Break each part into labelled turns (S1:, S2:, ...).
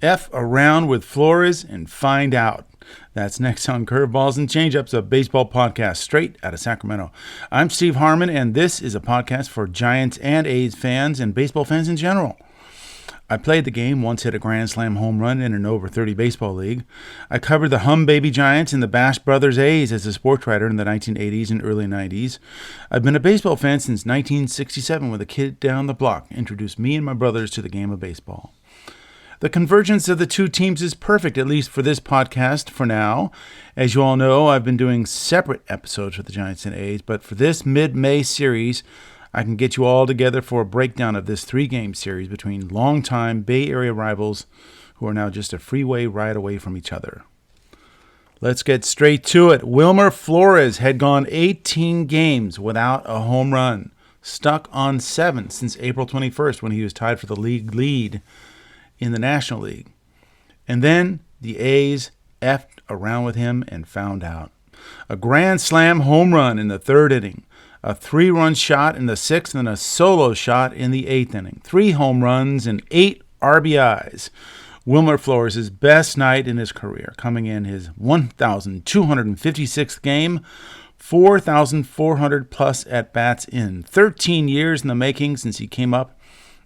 S1: F around with Flores and find out. That's next on Curveballs and Changeups, a baseball podcast straight out of Sacramento. I'm Steve Harmon, and this is a podcast for Giants and A's fans and baseball fans in general. I played the game, once hit a Grand Slam home run in an over 30 baseball league. I covered the Hum Baby Giants and the Bash Brothers A's as a sports writer in the 1980s and early 90s. I've been a baseball fan since 1967 when a kid down the block introduced me and my brothers to the game of baseball. The convergence of the two teams is perfect, at least for this podcast for now. As you all know, I've been doing separate episodes for the Giants and A's, but for this mid-May series, I can get you all together for a breakdown of this three-game series between longtime Bay Area rivals who are now just a freeway ride away from each other. Let's get straight to it. Wilmer Flores had gone 18 games without a home run, stuck on 7 since April 21st when he was tied for the league lead in the National League. And then the A's effed around with him and found out. A grand slam home run in the third inning, a 3-run shot in the sixth, and a solo shot in the eighth inning. 3 home runs and 8 RBIs. Wilmer Flores' best night in his career, coming in his 1,256th game, 4,400 plus at-bats in 13 years in the making since he came up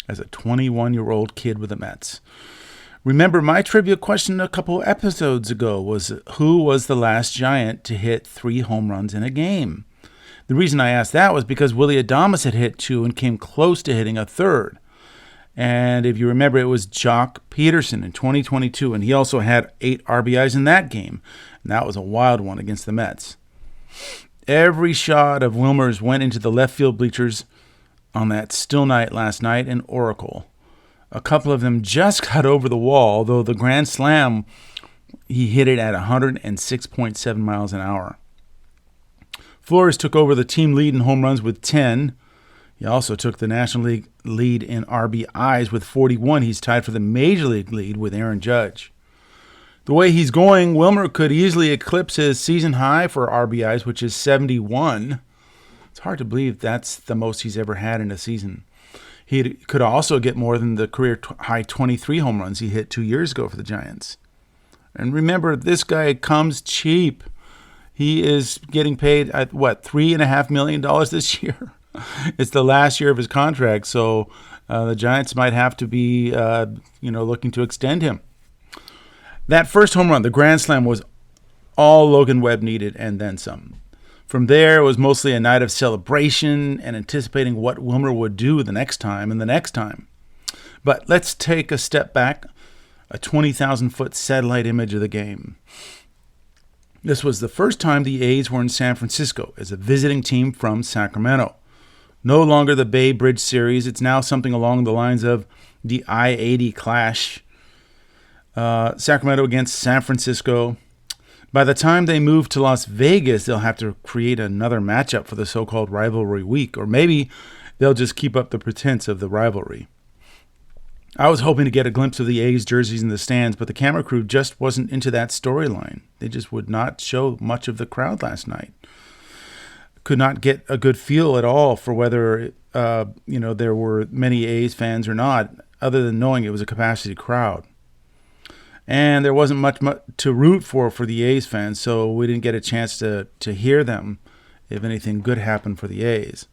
S1: as a 21-year-old kid with the Mets. Remember, my trivia question a couple episodes ago was who was the last Giant to hit 3 home runs in a game? The reason I asked that was because Willie Adames had hit 2 and came close to hitting a third. And if you remember, it was Jock Peterson in 2022, and he also had 8 RBIs in that game. And that was a wild one against the Mets. Every shot of Wilmer's went into the left field bleachers on that still night last night in Oracle. A couple of them just got over the wall, though the grand slam, he hit it at 106.7 miles an hour. Flores took over the team lead in home runs with 10. He also took the National League lead in RBIs with 41. He's tied for the Major League lead with Aaron Judge. The way he's going, Wilmer could easily eclipse his season high for RBIs, which is 71. It's hard to believe that's the most he's ever had in a season. He could also get more than the career high 23 home runs he hit 2 years ago for the Giants. And remember, this guy comes cheap. He is getting paid at, $3.5 million this year? It's the last year of his contract, so the Giants might have to be, looking to extend him. That first home run, the grand slam, was all Logan Webb needed and then some. From there, it was mostly a night of celebration and anticipating what Wilmer would do the next time and the next time. But let's take a step back, a 20,000-foot satellite image of the game. This was the first time the A's were in San Francisco as a visiting team from Sacramento. No longer the Bay Bridge series. It's now something along the lines of the I-80 clash. Sacramento against San Francisco. By the time they move to Las Vegas, they'll have to create another matchup for the so-called rivalry week, or maybe they'll just keep up the pretense of the rivalry. I was hoping to get a glimpse of the A's jerseys in the stands, but the camera crew just wasn't into that storyline. They just would not show much of the crowd last night. Could not get a good feel at all for whether there were many A's fans or not, other than knowing it was a capacity crowd. And there wasn't much to root for the A's fans, so we didn't get a chance to hear them if anything good happened for the A's.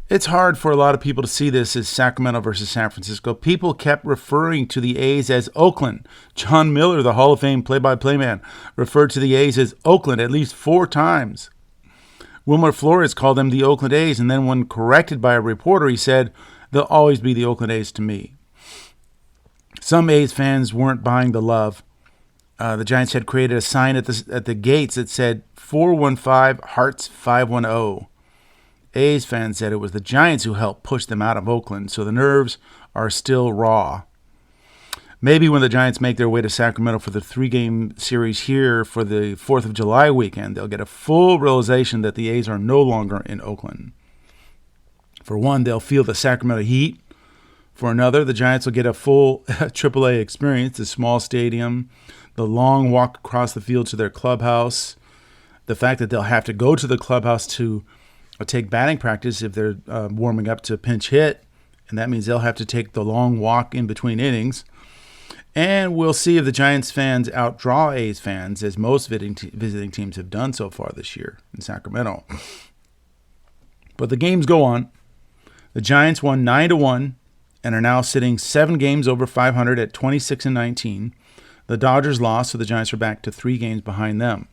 S1: It's hard for a lot of people to see this as Sacramento versus San Francisco. People kept referring to the A's as Oakland. John Miller, the Hall of Fame play-by-play man, referred to the A's as Oakland at least 4 times. Wilmer Flores called them the Oakland A's, and then when corrected by a reporter, he said, "They'll always be the Oakland A's to me." Some A's fans weren't buying the love. The Giants had created a sign at the gates that said 415 Hearts 510. A's fans said it was the Giants who helped push them out of Oakland, so the nerves are still raw. Maybe when the Giants make their way to Sacramento for the 3-game series here for the 4th of July weekend, they'll get a full realization that the A's are no longer in Oakland. For one, they'll feel the Sacramento heat. For another, the Giants will get a full AAA experience, the small stadium, the long walk across the field to their clubhouse, the fact that they'll have to go to the clubhouse to take batting practice if they're warming up to pinch hit, and that means they'll have to take the long walk in between innings. And we'll see if the Giants fans outdraw A's fans, as most visiting teams have done so far this year in Sacramento. But the games go on. The Giants won 9-1 and are now sitting 7 games over 500 at 26-19. The Dodgers lost, so the Giants are back to 3 games behind them.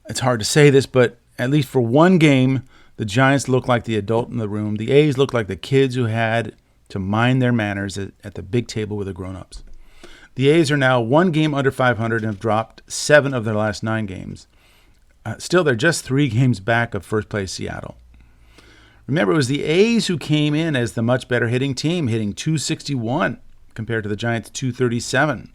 S1: It's hard to say this, but at least for one game, the Giants look like the adult in the room. The A's look like the kids who had to mind their manners at the big table with the grown-ups. The A's are now 1 game under 500 and have dropped 7 of their last 9 games. Still, they're just 3 games back of first place Seattle. Remember, it was the A's who came in as the much better hitting team, hitting .261 compared to the Giants' .237.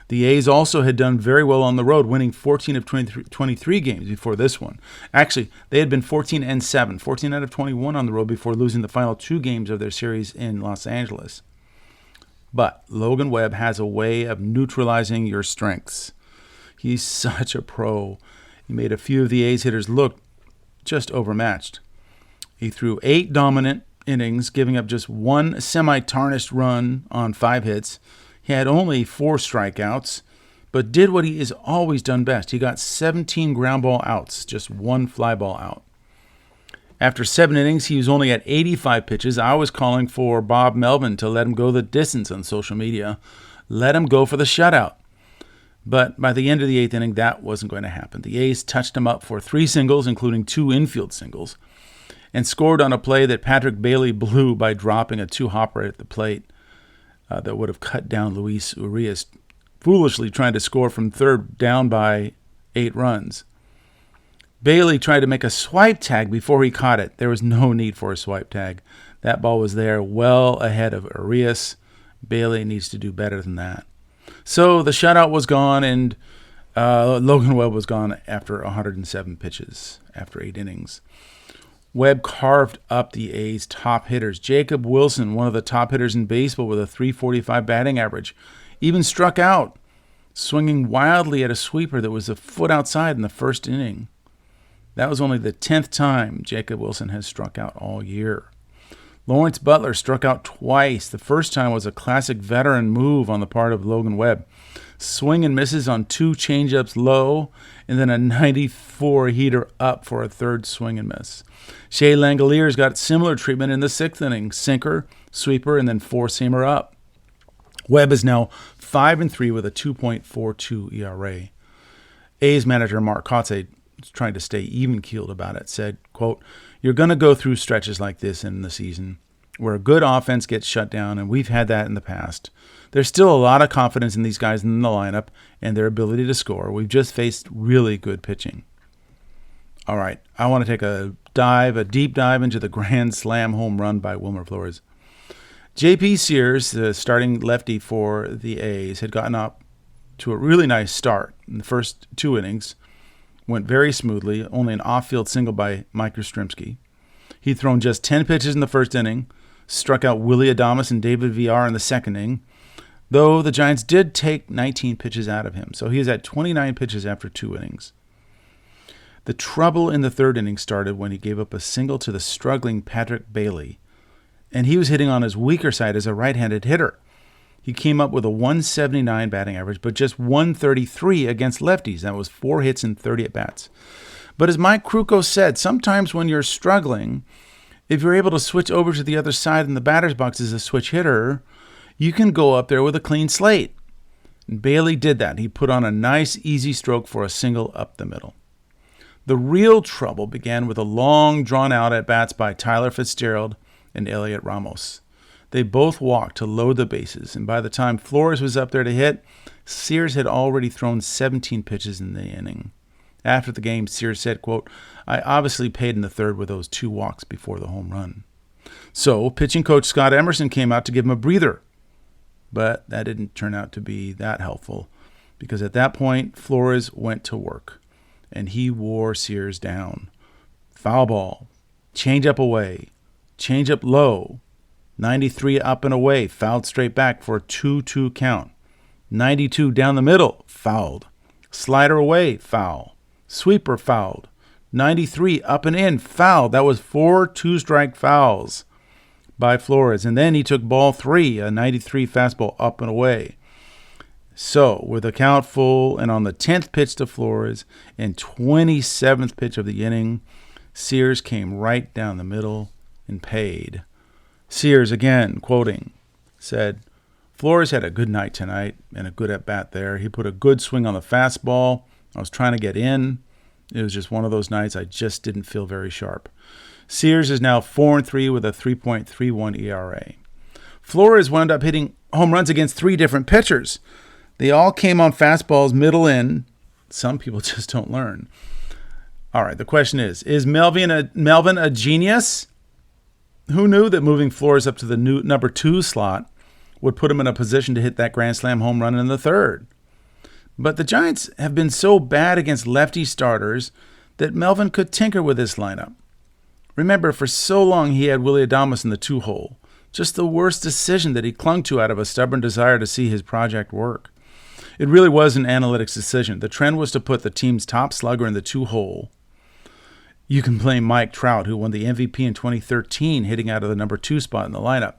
S1: The A's also had done very well on the road, winning 14 of 23 games before this one. Actually, they had been 14-7, 14 out of 21 on the road before losing the final 2 games of their series in Los Angeles. But Logan Webb has a way of neutralizing your strengths. He's such a pro. He made a few of the A's hitters look just overmatched. He threw 8 dominant innings, giving up just 1 semi-tarnished run on 5 hits. He had only 4 strikeouts, but did what he has always done best. He got 17 ground ball outs, just 1 fly ball out. After 7 innings, he was only at 85 pitches. I was calling for Bob Melvin to let him go the distance on social media. Let him go for the shutout. But by the end of the 8th inning, that wasn't going to happen. The A's touched him up for 3 singles, including 2 infield singles, and scored on a play that Patrick Bailey blew by dropping a 2-hopper at the plate. That would have cut down Luis Urias, foolishly trying to score from third down by 8 runs. Bailey tried to make a swipe tag before he caught it. There was no need for a swipe tag. That ball was there well ahead of Urias. Bailey needs to do better than that. So the shutout was gone, and Logan Webb was gone after 107 pitches, after 8 innings. Webb carved up the A's top hitters. Jacob Wilson, one of the top hitters in baseball with a .345 batting average, even struck out, swinging wildly at a sweeper that was a foot outside in the first inning. That was only the 10th time Jacob Wilson has struck out all year. Lawrence Butler struck out twice. The first time was a classic veteran move on the part of Logan Webb. Swing and misses on 2 changeups low, and then a 94 heater up for a 3rd swing and miss. Shea Langoliers got similar treatment in the 6th inning. Sinker, sweeper, and then 4-seamer up. Webb is now 5-3 with a 2.42 ERA. A's manager Mark Kotsay, trying to stay even-keeled about it, said, quote, "You're going to go through stretches like this in the season where a good offense gets shut down, and we've had that in the past. There's still a lot of confidence in these guys in the lineup and their ability to score. We've just faced really good pitching." All right, I want to take a deep dive into the grand slam home run by Wilmer Flores. JP Sears, the starting lefty for the A's, had gotten up to a really nice start in the first 2 innings. Went very smoothly, only an off-field single by Mike Yastrzemski. He'd thrown just 10 pitches in the first inning, struck out Willie Adames and David Villar in the second inning, though the Giants did take 19 pitches out of him, so he is at 29 pitches after 2 innings. The trouble in the 3rd inning started when he gave up a single to the struggling Patrick Bailey, and he was hitting on his weaker side as a right-handed hitter. He came up with a .179 batting average, but just .133 against lefties. That was 4 hits and 30 at-bats. But as Mike Krukow said, sometimes when you're struggling, if you're able to switch over to the other side in the batter's box as a switch hitter, you can go up there with a clean slate. And Bailey did that. He put on a nice, easy stroke for a single up the middle. The real trouble began with a long, drawn-out at-bats by Tyler Fitzgerald and Elliot Ramos. They both walked to load the bases, and by the time Flores was up there to hit, Sears had already thrown 17 pitches in the inning. After the game, Sears said, quote, "I obviously paid in the 3rd with those 2 walks before the home run." So pitching coach Scott Emerson came out to give him a breather, but that didn't turn out to be that helpful, because at that point, Flores went to work, and he wore Sears down. Foul ball, change up away, change up low, 93 up and away, fouled straight back for a 2-2 count. 92 down the middle, fouled. Slider away, foul. Sweeper, fouled. 93 up and in, fouled. That was 4 two-strike fouls. by Flores. And then he took ball 3, a 93 fastball up and away. So, with the count full and on the 10th pitch to Flores and 27th pitch of the inning, Sears came right down the middle and paid. Sears, again, quoting, said, "Flores had a good night tonight and a good at-bat there. He put a good swing on the fastball. I was trying to get in. It was just one of those nights I just didn't feel very sharp." Sears is now 4-3 with a 3.31 ERA. Flores wound up hitting home runs against 3 different pitchers. They all came on fastballs middle in. Some people just don't learn. All right, the question is Melvin a genius? Who knew that moving Flores up to the new number 2 slot would put him in a position to hit that grand slam home run in the 3rd? But the Giants have been so bad against lefty starters that Melvin could tinker with this lineup. Remember, for so long he had Willie Adames in the 2-hole. Just the worst decision that he clung to out of a stubborn desire to see his project work. It really was an analytics decision. The trend was to put the team's top slugger in the 2-hole. You can blame Mike Trout, who won the MVP in 2013, hitting out of the number 2 spot in the lineup.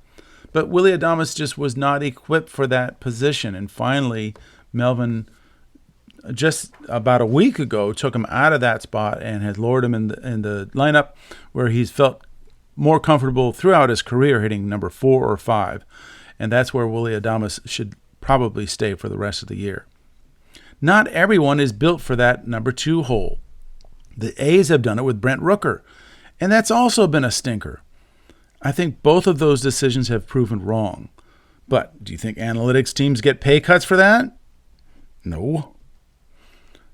S1: But Willie Adames just was not equipped for that position. And finally, Melvin, just about a week ago, took him out of that spot and has lowered him in the lineup where he's felt more comfortable throughout his career hitting number 4 or 5. And that's where Willie Adames should probably stay for the rest of the year. Not everyone is built for that number 2 hole. The A's have done it with Brent Rooker, and that's also been a stinker. I think both of those decisions have proven wrong. But do you think analytics teams get pay cuts for that? No.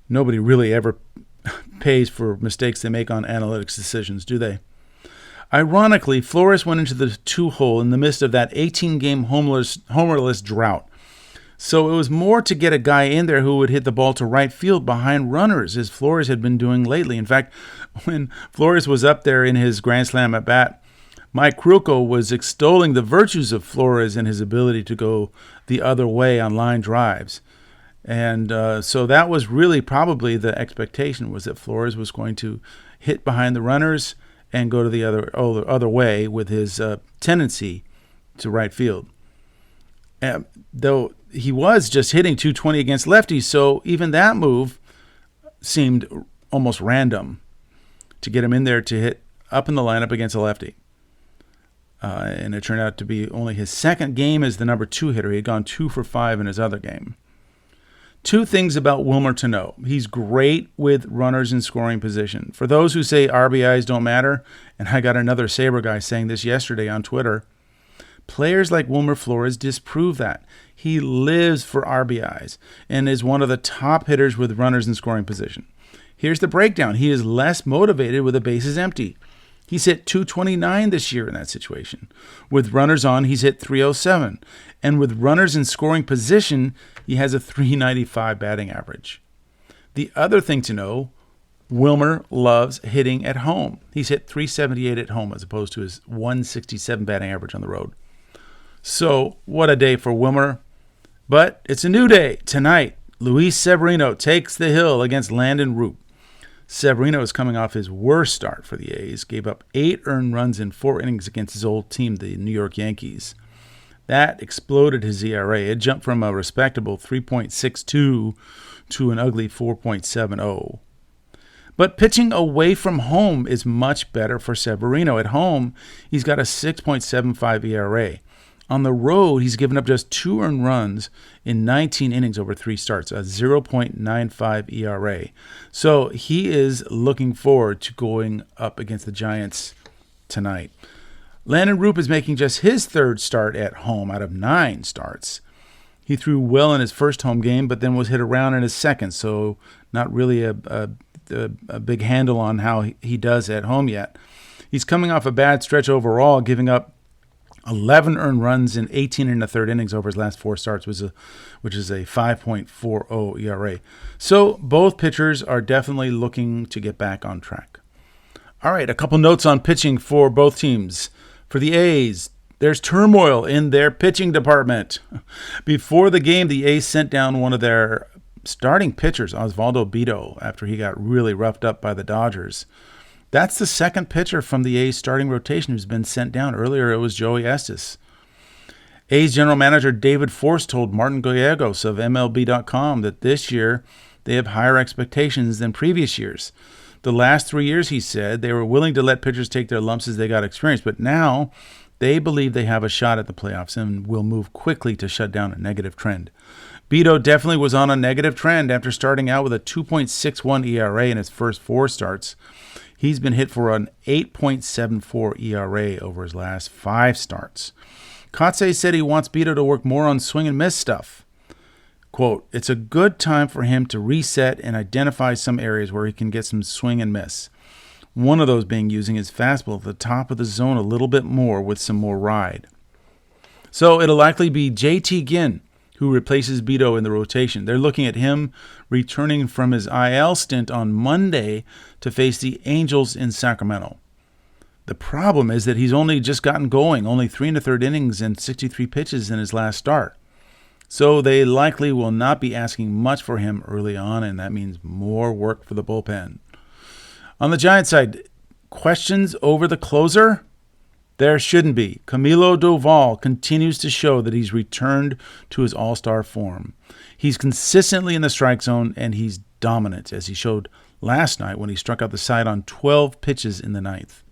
S1: Nobody really ever pays for mistakes they make on analytics decisions, do they? Ironically, Flores went into the 2-hole in the midst of that 18-game homerless drought. So it was more to get a guy in there who would hit the ball to right field behind runners, as Flores had been doing lately. In fact, when Flores was up there in his grand slam at bat, Mike Krukow was extolling the virtues of Flores and his ability to go the other way on line drives. And so that was really probably the expectation, was that Flores was going to hit behind the runners and go to the other way with his tendency to right field. Though he was just hitting 220 against lefties, so even that move seemed almost random to get him in there to hit up in the lineup against a lefty. And it turned out to be only his 2nd game as the number 2 hitter. He had gone 2 for 5 in his other game. 2 things about Wilmer to know. He's great with runners in scoring position. For those who say RBIs don't matter, and I got another Sabre guy saying this yesterday on Twitter, players like Wilmer Flores disprove that. He lives for RBIs and is one of the top hitters with runners in scoring position. Here's the breakdown. He is less motivated with the bases empty. He's hit 229 this year in that situation. With runners on, he's hit 307. And with runners in scoring position, he has a 395 batting average. The other thing to know, Wilmer loves hitting at home. He's hit 378 at home as opposed to his 167 batting average on the road. So, what a day for Wilmer. But it's a new day. Tonight, Luis Severino takes the hill against Landon Roop. Severino is coming off his worst start for the A's, gave up 8 earned runs in 4 innings against his old team, the New York Yankees. That exploded his ERA. It jumped from a respectable 3.62 to an ugly 4.70. But pitching away from home is much better for Severino. At home, he's got a 6.75 ERA. On the road, he's given up just 2 earned runs in 19 innings over 3 starts, a 0.95 ERA. So he is looking forward to going up against the Giants tonight. Landon Roop is making just his 3rd start at home out of 9 starts. He threw well in his first home game, but then was hit around in his second, so not really a big handle on how he does at home yet. He's coming off a bad stretch overall, giving up 11 earned runs in 18 and a third innings over his last 4 starts, which is a 5.40 ERA. So both pitchers are definitely looking to get back on track. All right, a couple notes on pitching for both teams. For the A's, there's turmoil in their pitching department. Before the game, the A's sent down one of their starting pitchers, Osvaldo Bido, after he got really roughed up by the Dodgers. That's the second pitcher from the A's starting rotation who's been sent down. Earlier, it was Joey Estes. A's general manager David Force told Martin Gallegos of MLB.com that this year they have higher expectations than previous years. The last 3 years, he said, they were willing to let pitchers take their lumps as they got experience, but now they believe they have a shot at the playoffs and will move quickly to shut down a negative trend. Beto definitely was on a negative trend after starting out with a 2.61 ERA in his first 4 starts. He's been hit for an 8.74 ERA over his last 5 starts. Kotsay said he wants Beto to work more on swing and miss stuff. Quote, it's a good time for him to reset and identify some areas where he can get some swing and miss. One of those being using his fastball at the top of the zone a little bit more with some more ride. So it'll likely be JT Ginn who replaces Beto in the rotation. They're looking at him returning from his IL stint on Monday to face the Angels in Sacramento. The problem is that he's only just gotten going, only 3 1/3 innings and 63 pitches in his last start. So they likely will not be asking much for him early on, and that means more work for the bullpen. On the Giants side, questions over the closer? There shouldn't be. Camilo Doval continues to show that he's returned to his all-star form. He's consistently in the strike zone, and he's dominant, as he showed last night when he struck out the side on 12 pitches in the 9th.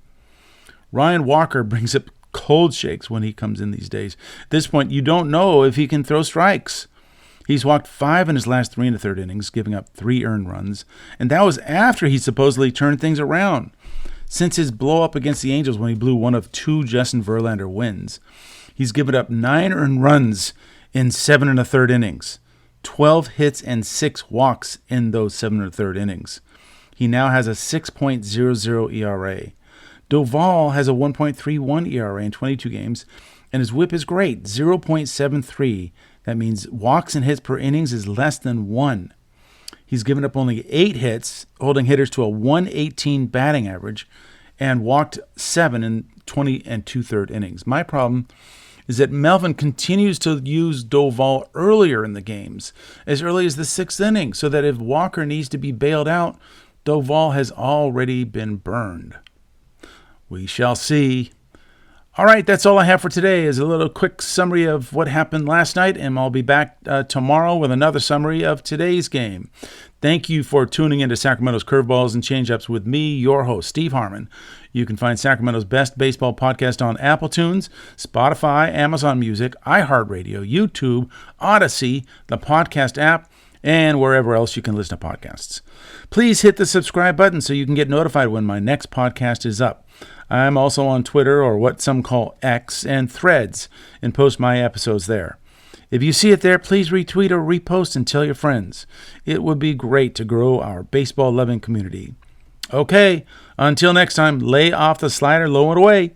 S1: Ryan Walker brings up cold shakes when he comes in these days. At this point, you don't know if he can throw strikes. He's walked 5 in his last 3 1/3 innings, giving up 3 earned runs, and that was after he supposedly turned things around. Since his blow-up against the Angels when he blew one of 2 Justin Verlander wins, he's given up 9 earned runs in 7 1/3 innings, 12 hits and 6 walks in those 7 1/3 innings. He now has a 6.00 ERA. Doval has a 1.31 ERA in 22 games, and his whip is great, 0.73. That means walks and hits per innings is less than 1. He's given up only 8 hits, holding hitters to a 118 batting average, and walked 7 in 20 2/3 innings. My problem is that Melvin continues to use Doval earlier in the games, as early as the 6th inning, so that if Walker needs to be bailed out, Doval has already been burned. We shall see. All right, that's all I have for today is a little quick summary of what happened last night, and I'll be back tomorrow with another summary of today's game. Thank you for tuning into Sacramento's Curveballs and Changeups with me, your host, Steve Harmon. You can find Sacramento's best baseball podcast on Apple Tunes, Spotify, Amazon Music, iHeartRadio, YouTube, Odyssey, the podcast app, and wherever else you can listen to podcasts. Please hit the subscribe button so you can get notified when my next podcast is up. I'm also on Twitter, or what some call X, and Threads, and post my episodes there. If you see it there, please retweet or repost and tell your friends. It would be great to grow our baseball-loving community. Okay, until next time, lay off the slider low and away.